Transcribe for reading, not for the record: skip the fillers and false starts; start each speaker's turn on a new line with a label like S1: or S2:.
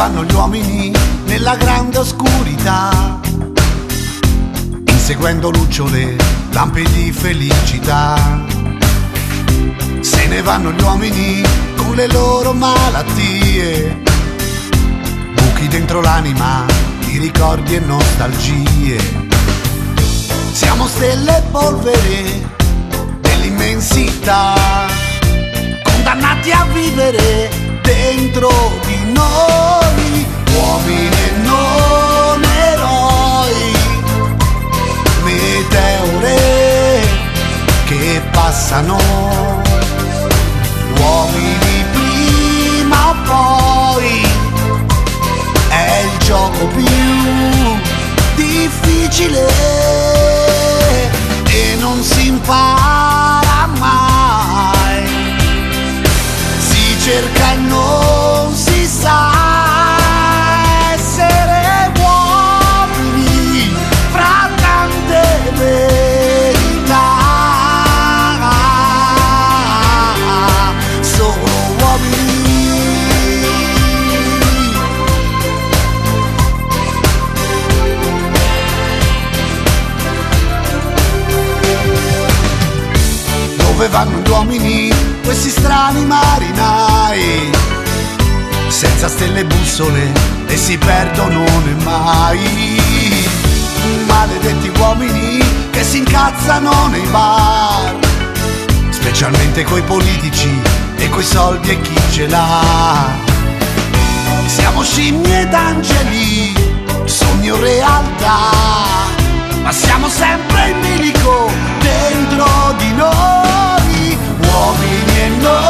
S1: vanno gli uomini nella grande oscurità, inseguendo lucciole, lampi di felicità. Se ne vanno gli uomini con le loro malattie, buchi dentro l'anima di ricordi e nostalgie. Siamo stelle e polvere dell'immensità, condannati a vivere dentro di noi, uomini e non eroi, meteore che passano, uomini prima o poi, è il gioco più difficile e non si impara mai, si cerca e non si sa essere uomini fra tante verità, solo uomini. Dove vanno gli uomini, questi strani marinai, senza stelle e bussole e si perdono mai. Maledetti uomini che si incazzano nei bar, specialmente coi politici e coi soldi e chi ce l'ha. Siamo scimmie ed angeli, sogni o realtà, ma siamo sempre in bilico dentro di noi, uomini e noi.